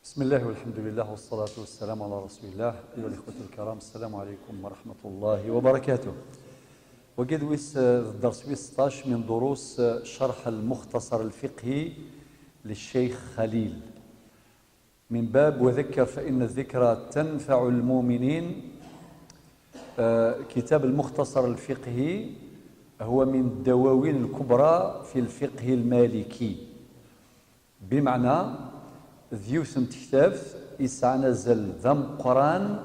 بسم الله والحمد لله والصلاة والسلام على رسول الله. أيها الإخوة الكرام، السلام عليكم ورحمة الله وبركاته. وقد الدرس 16 من دروس شرح المختصر الفقهي للشيخ خليل من باب وذكر فإن الذكرى تنفع المؤمنين. كتاب المختصر الفقهي هو من الدواوين الكبرى في الفقه المالكي، بمعنى ذيوث تكتاف يسعى نزل ذم قران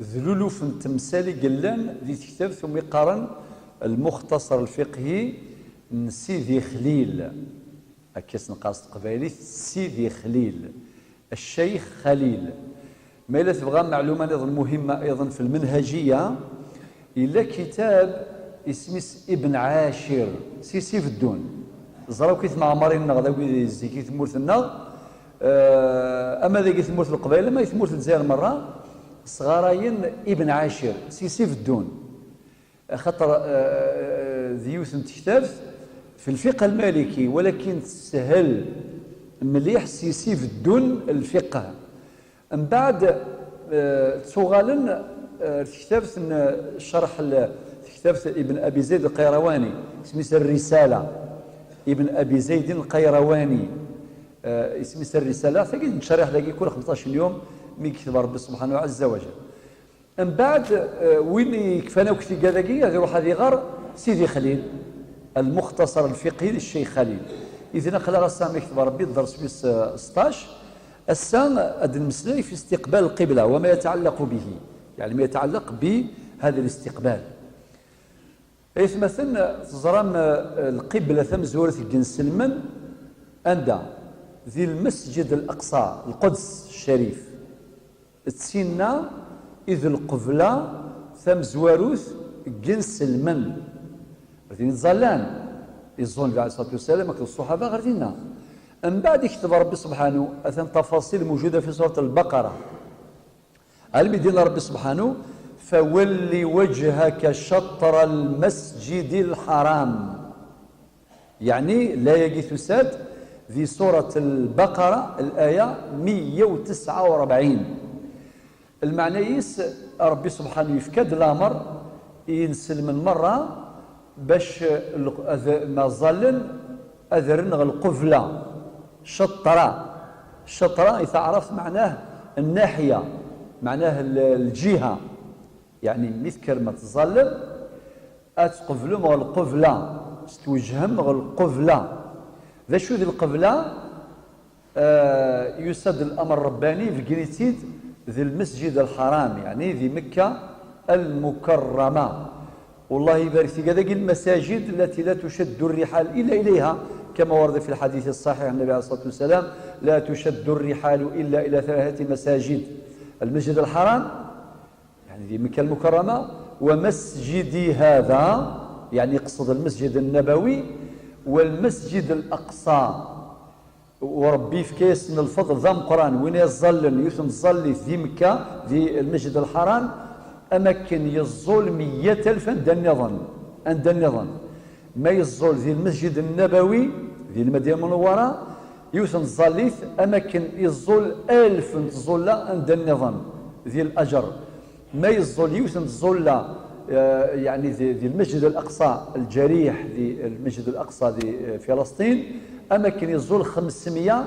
ذلولوف تمثالي قلان ذي تكتاف ثم يقارن المختصر الفقهي سيدي خليل، أكيس نقاص قبائلي سيدي خليل الشيخ خليل. ما إلا تبغى معلومة أيضا مهمة أيضا في المنهجية، إلا كتاب اسمه ابن عاشر سيف الدون زراو كيف معمرين نغدا زي كيف مورثنا. أما ذا يثمر في القبائل ما يثمر في الجزائر مرة صغارين ابن عاشر سيف الدون، خاطر ذيوث تكتاف في الفقه المالكي ولكن تسهل مليح سيف الدون الفقه. من بعد تغالن تكتاف شرح تكتاف ابن أبي زيد القيرواني اسمه الرسالة، ابن أبي زيد القيرواني اسمي الرسالة تجد نشرح لك كل 15 يوم من كتاب ربي سبحانه عز وجل. من بعد وين يكفانا وكتي كذاكي يروح هذه غار سيدي خليل المختصر الفقهي للشيخ خليل. إذا خلال السامي كتاب ربي الدرس في 16 السام أد المسلي في استقبال القبلة وما يتعلق به، يعني ما يتعلق بهذا الاستقبال. إذ مثلا تزرم القبلة ثم زورة الجنسلمن عند ذي المسجد الأقصى القدس الشريف تسينا إذ القبلة ثم زواروث جنس المن غادي تزالان يظن عليه الصلاة والسلام الصحابة غادينا. من بعد يكتب ربي سبحانه أثن تفاصيل موجودة في سورة البقرة. المدين ربي سبحانه فولي وجهك شطر المسجد الحرام، يعني لا يجي ساد في سورة البقرة الآية 149. المعنى يس ربي سبحانه يفكد الأمر ينسل من مرة باش ما ظلن أذرن القفلة شطرة إذا عرفت معناه الناحية، معناه الجهة، يعني مثل كلمة ظلن أتقفلهم والقفلة استوجهم القفلة. ذا شو ذي القبلة يسد الأمر الرباني في جنيتيد ذي المسجد الحرام، يعني ذي مكة المكرمة. والله يبارك في كذا المساجد التي لا تشد الرحال إلا إليها كما ورد في الحديث الصحيح عن النبي عليه الصلاة والسلام لا تشد الرحال إلا إلى 3 مساجد: المسجد الحرام يعني ذي مكة المكرمة، ومسجدي هذا يعني يقصد المسجد النبوي، والمسجد الأقصى. وربي في كيس من الفضل ذا قرآن وين يظل يثم ظل في مكة في المسجد الحرام أماكن يظل 100,000 عند النظام ما يظل في المسجد النبوي في المدينة المنورة يثم ظل أماكن يظل 1000 تظل عند النظام ذي الأجر ما يظل يثم ظل يعني ذي المسجد الأقصى الجريح ذي المسجد الأقصى ذي فلسطين أماكن يظل 500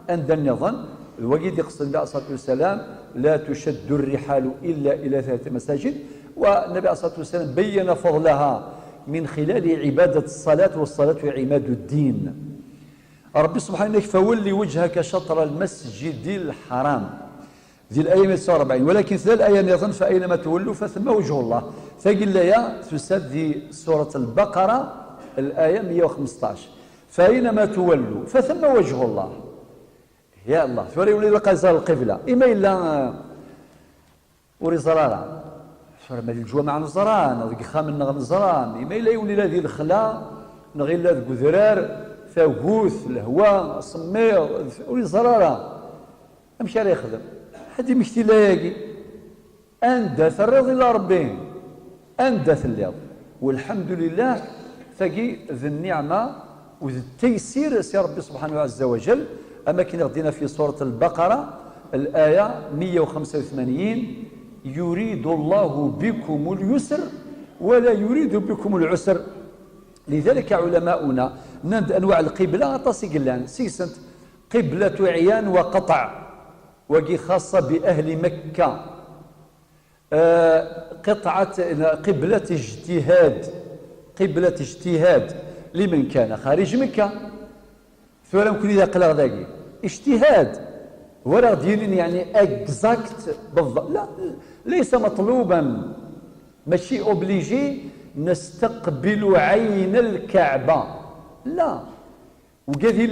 عند النظام. الوقيد يقصد النبي عليه الصلاة والسلام لا تشد الرحال إلا إلى 3 مساجد، والنبي عليه الصلاة والسلام بين فضلها من خلال عبادة الصلاة، والصلاة عماد الدين. ربي سبحانه فولي وجهك شطر المسجد الحرام ذي الآية 149. ولكن ثلاث الآية يظن فأينما تولوا فثم وجه الله. ثقل ليا تسد في سورة البقرة الآية 115 فأينما تولوا فثم وجه الله. يا الله ثوري ولي لقى زال القبلة إما إلا وري زرارة فرما الجوا مع الزران ذيك خام نغم الزران إما إلا يولي هذه الخلا نغير لا ذكذرار ثاغوث الهواء صمير وري زرارة أمشي على يخدم هذه مشتي لا يجي أندث الرضي إلى ربي أندث اليوم. والحمد لله ثقي ذي النعمة وذي التيسير سي ربي سبحانه عز وجل. أماكن غدينا في سورة البقرة الآية 185 يريد الله بكم اليسر ولا يريد بكم العسر. لذلك علماؤنا نند أنواع القبلة تصيقلان سيسنت قبلة عيان وقطع وقي خاصة بأهل مكة، قبلة اجتهاد، قبلة اجتهاد لمن كان خارج مكة. فولا ممكن إذا قلق ذاكي اجتهاد ولا دينين يعني اكزاكت بالضبط، لا ليس مطلوبا، ماشي اوبليجي نستقبل عين الكعبة، لا. وقاذي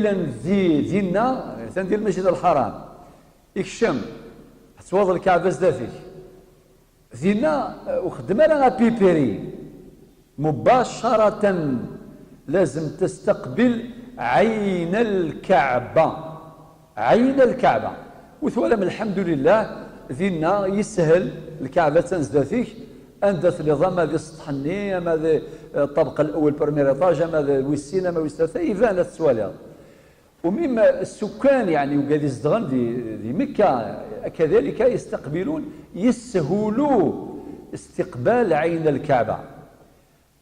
دينا تندير المسجد الحرام يكشم تواض الكعبة زدافيك دينا وخدمة لنا بيبيري مباشرة لازم تستقبل عين الكعبة، عين الكعبة. وثوالم الحمد لله ذينا يسهل الكعبة تنزداتيك أندث نظام هذا السطحني هذا الطبقة الأول برمير إيطاج هذا ويسينا ما ويستثى يفان السوالة. ومما السكان يعني وقاعد يزدغن دي مكة كذلك يستقبلون، يسهلوا استقبال عين الكعبة.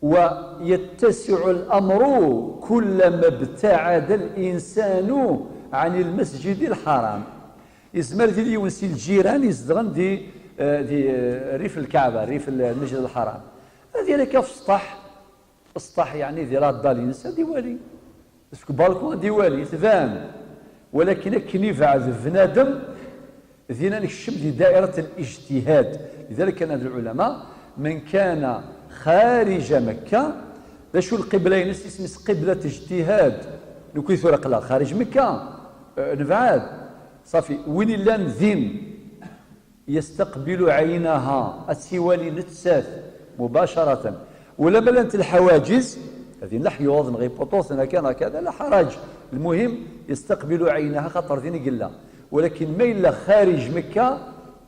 ويتسع الأمر كلما ابتعد الإنسان عن المسجد الحرام. يزمر دي اليونسي الجيران يزدغن دي ريف الكعبة، ريف المسجد الحرام. هذه لك في اسطح يعني ذي راد دالينس ديوالي اسكو بالكون ديوالي تبان، ولكن كنيفع بنادم ذينا نكشم دي دائرة الاجتهاد. لذلك كان هذا العلماء من كان خارج مكة شو القبلين اسمس قبلة اجتهاد نكوي ثورق لا خارج مكة نبعاد صافي وين لان ذين يستقبل عينها السوالي نتساث مباشرة. ولما لانت الحواجز هذه لا حيوض غير بطوس كان كذا لا حرج، المهم يستقبل عينها خطر ذين قلا. ولكن ما إلا خارج مكة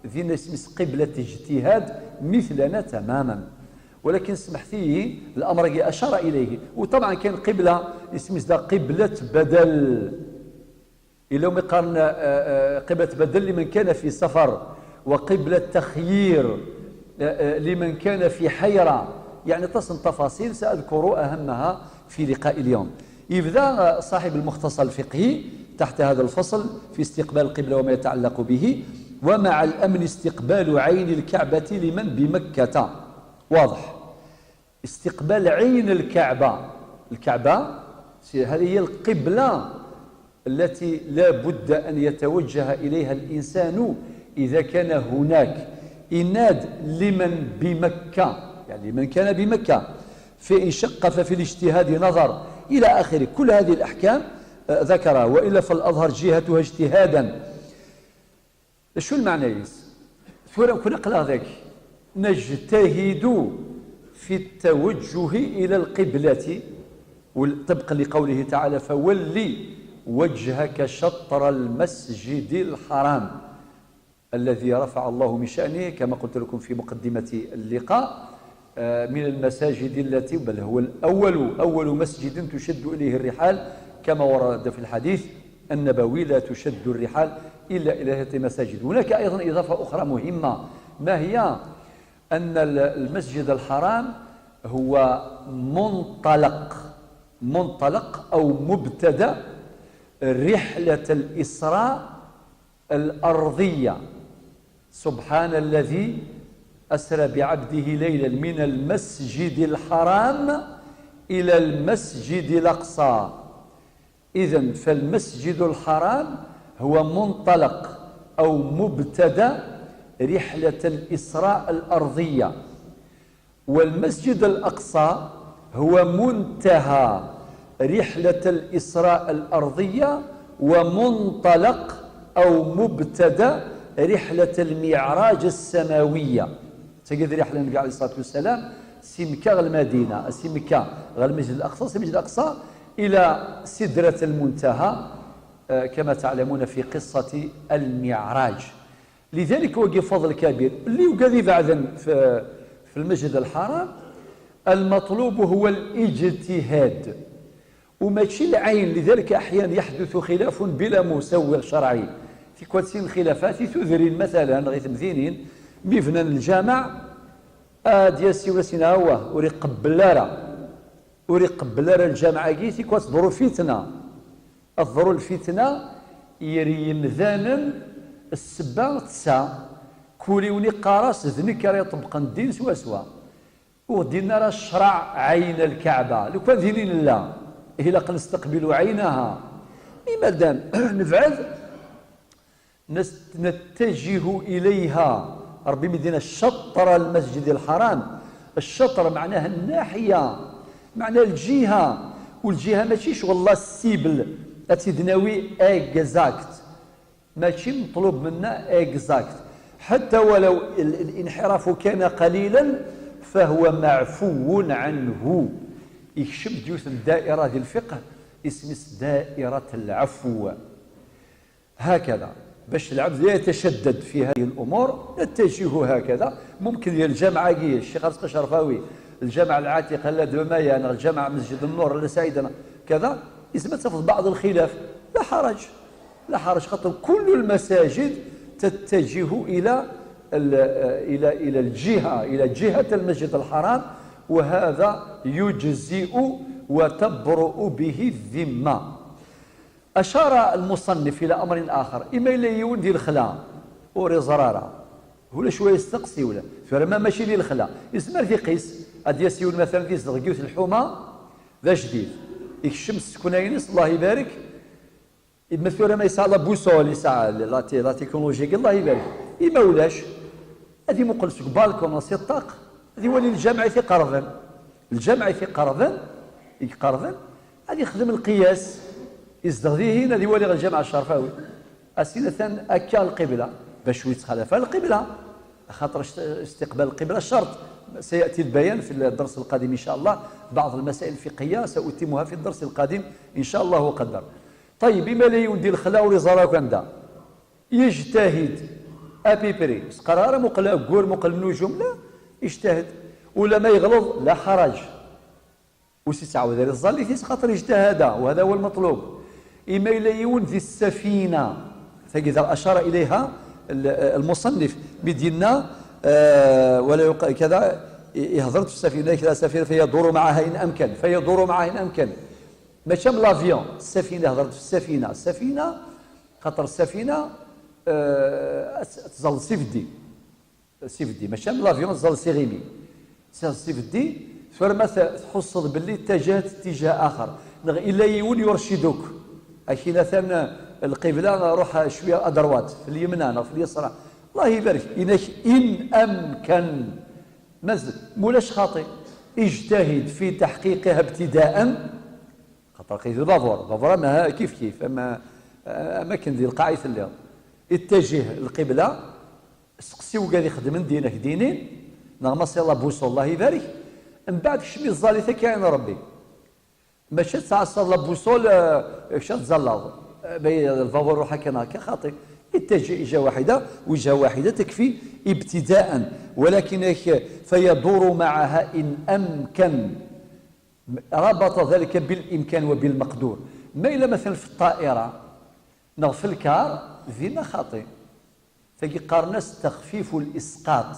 ذين اسمس قبلة اجتهاد مثلنا تماما. ولكن سمحتي الأمر أشار إليه. وطبعا كان قبلة اسمس قبلة بدل، إلا ما يقارن قبلة بدل لمن كان في سفر، وقبلة تخيير لمن كان في حيرة، يعني تصل تفاصيل سأذكر أهمها في لقاء اليوم. يبدأ صاحب المختصر الفقهي تحت هذا الفصل في استقبال القبلة وما يتعلق به. ومع الأمن استقبال عين الكعبة لمن بمكة. واضح، استقبال عين الكعبة، الكعبة هذه هي القبلة التي لا بد أن يتوجه إليها الإنسان إذا كان هناك إناد لمن بمكة، يعني من كان بمكة فإن شق ففي الاجتهاد نظر إلى آخره. كل هذه الأحكام ذكرها، وإلا فالأظهر جهتها اجتهادا. شو المعنى يس؟ ثورة كنا قلا ذاك نجتهد في التوجه إلى القبلة طبقا لقوله تعالى فولي وجهك شطر المسجد الحرام الذي رفع الله من شأنه كما قلت لكم في مقدمة اللقاء من المساجد التي بل هو أول مسجد تشد إليه الرحال كما ورد في الحديث النبوي لا تشد الرحال إلا إلى هذه المساجد. هناك أيضا إضافة أخرى مهمة، ما هي؟ أن المسجد الحرام هو منطلق أو مبتدأ رحلة الإسراء الأرضية. سبحان الذي أسرى بعبده ليلا من المسجد الحرام إلى المسجد الأقصى. إذن فالمسجد الحرام هو منطلق أو مبتدأ رحلة الإسراء الأرضية، والمسجد الأقصى هو منتهى رحلة الإسراء الأرضية ومنطلق أو مبتدأ رحلة المعراج السماوية. تجد رحلة النبي عليه الصلاة والسلام سمكة المدينة، سمكة غير المسجد الأقصى، المسجد الأقصى إلى سدرة المنتهى كما تعلمون في قصة المعراج. لذلك وقف فضل كبير اللي وقذي بعدا في المسجد الحرام. المطلوب هو الاجتهاد وماشي العين. لذلك أحيانا يحدث خلاف بلا مسوغ شرعي، في كواتسين الخلافات تذرين مثلا غير مثينين ميفنان الجامع ديال سي ولا سينا هو وري قبل الجامعة كي كوات ظهروا فتنة الظهور الفتنة يري مذانا السبا تسعة كوليوني قارس ذنك راه يطبق الدين سوا ودينا راه الشرع عين الكعبة لو كان دينين لا إلا نستقبل عينها لماذا نفعل نتجه إليها ربي مدينا الشطر المسجد الحرام الشطر معناها الناحية معناها الجهة والجهة ماشي شغل الله السيبل أتدناوي اكزاكت ماشي مطلوب منا اكزاكت حتى ولو الانحراف كان قليلا فهو معفو عنه يكشف جوث الدائرة ديال الفقه اسم دائرة العفو هكذا باش العبد لا يتشدد في هذه الأمور نتجه هكذا ممكن ديال الجامعة الشيخ رزق الشرفاوي الجامعة العاتقة لا دمايا الجامعة مسجد النور لا سعيدنا كذا اسم تفض بعض الخلاف لا حرج خاطر كل المساجد تتجه إلى الجهة إلى جهة المسجد الحرام وهذا يجزئ وتبرؤ به الذمة. أشار المصنف إلى أمر آخر إما إلى يون ديال الخلا وري زرارة ولا شوية يستقصي ولا فرما ماشي ديال الخلا يسمى في قيس أدي يسيون مثلا في صدقيوت الحومة ذا جديد يكشم السكنينس الله يبارك مثلا ما يسعى بوسول يسعى لا تكنولوجيا الله يبارك إما ولاش هذه مقلسك بالكون سيطاق هذه ولي الجامعة في قرضن هذه يخدم القياس يزدغيه هنا هذه ولي الجامعة الشرفاوي أسئلة أكا القبلة باش يتخالف القبلة خاطر استقبال القبلة شرط سيأتي البيان في الدرس القادم إن شاء الله بعض المسائل الفقهية سأتمها في الدرس القادم إن شاء الله وقدر. طيب بما لا يندي الخلاء ورزارة كندا يجتهد أبيبري بس قرار مقل أقول مقل النجوم لا يجتهد ولا ما يغلط لا حرج وسيسعود الظل في خاطر اجتهد وهذا هو المطلوب. إما إلا يندي السفينة فإذا أشار إليها المصنف بدينا ولا كذا يهضر في السفينة كذا سفينة فيدور معها إن أمكن ماشي من لافيون السفينة هضرت في السفينة خاطر السفينة تظل سيفدي ماشي من لافيون تظل سيغيمي سيفدي فرما تحصل باللي اتجهت اتجاه آخر إلا يون يرشدوك أكيد ثان القبلة روح شوية أدروات في اليمنى في اليسرى الله يبارك إن أمكن مازال مولاش خاطئ اجتهد في تحقيقها ابتداء خاطر قيد البافور ما كيف أما أماكن ديال القاعدة اللي اتجه القبلة سقسيو قال يخدم دينك دينين نغمى سي الله بوصل الله يبارك من بعد شمي الزالثة كاين ربي ماشي تسعى الله بوصل شات زلاض الفافور روحها كان هكا خاطئ اتجه وجهة واحدة تكفي ابتداء ولكن فيدور معها إن أمكن ربط ذلك بالإمكان وبالمقدور ما إلا مثلا في الطائرة في الكار ذينا خاطئ فقارناس تخفيف الإسقاط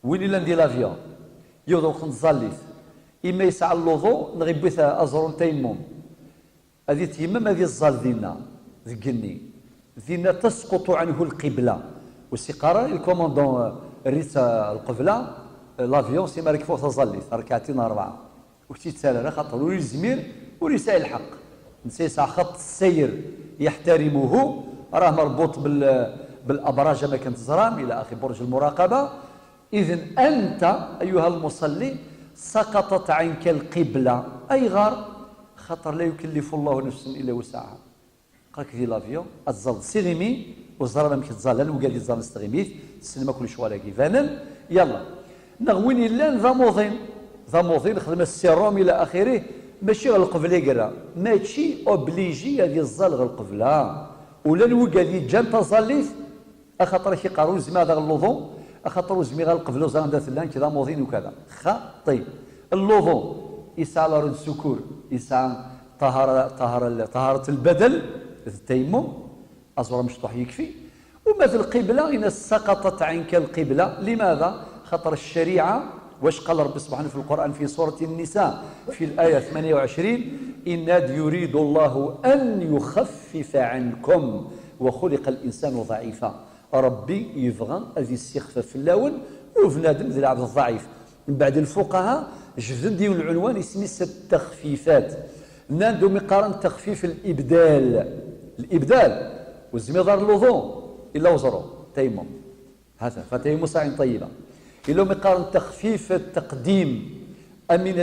وين إلا ندير لافيون يوضو نزليث إما يسعى اللوضو نغيب أزرون تيمم هذه تيمم هذه الزال ذينا ذينا تسقط عنه القبلة والسقارة الكوموندون ريت القبلة لافيون سيما ركفو تزليث ركعتين 4 وكتي تسالى خاطر ولي الزمير وليس الحق نسيسع خط السير يحترمه راه مربوط بالابراج ما كانت زرام الى اخر برج المراقبه اذن انت ايها المصلي سقطت عنك القبله اي غار خاطر لا يكلف الله نفسا الا وسعها قالك دي لافيون الزل سيغيمي والزرام ما كتزال وقال لي الزرام استغيميت السينما كل شويه كيفانا يلا نغوين الا ذا موظين خدم السيروم الى اخره ماشي غير القبله كرا ماشي اوبليجي هذه الزال غير القبله ولا الوكا اللي جان تزاليت اخاطر كيقارو زعما هذا اللوظو اخاطر زعما غير القبله وزعما ثلان كذا موظين وكذا طيب اللوظو يسعى لرد السكور يسعى طهاره البدل التيمم أزرار مشطوح يكفي. وما في القبلة إن سقطت عنك القبلة، لماذا؟ خطر الشريعة واش قال رب سبحانه في القرآن في سورة النساء في الآية 28: إن يريد الله أن يخفف عنكم وخلق الإنسان ضعيفا. ربي يبغى أن يستخفف اللون وبنادم ذي العبد الضعيف. من بعد الفقهاء جبدوا ديال العنوان يسمي التخفيفات. ناندو مقارن تخفيف الإبدال والزميضار الوضوء إلا وزرو تيمم، هذا فتيمم ساعة طيبة. إلا مقارن تخفيف التقديم أمين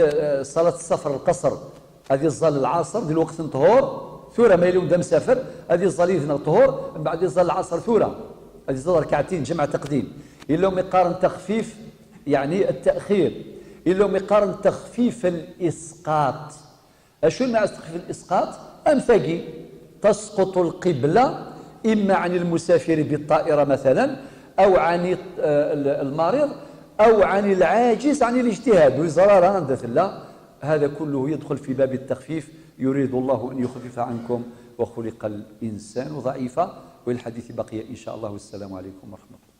صلاة السفر القصر، هذه الظل العصر ديال وقت طهور ثورة ما يلوم دا مسافر، هذه الظل يذن طهور من بعد الظل العصر ثورة، هذه الظل ركعتين جمع تقديم. إلا مقارن تخفيف يعني التأخير. إلا مقارن تخفيف الإسقاط. أشو مع تخفيف الإسقاط؟ أمثقي تسقط القبلة إما عن المسافر بالطائرة مثلا، أو عن المريض، أو عن العاجز عن الاجتهاد وزرارة عند الله. هذا كله يدخل في باب التخفيف. يريد الله أن يخفف عنكم وخلق الإنسان ضعيفا. والحديث بقي إن شاء الله. والسلام عليكم ورحمة الله.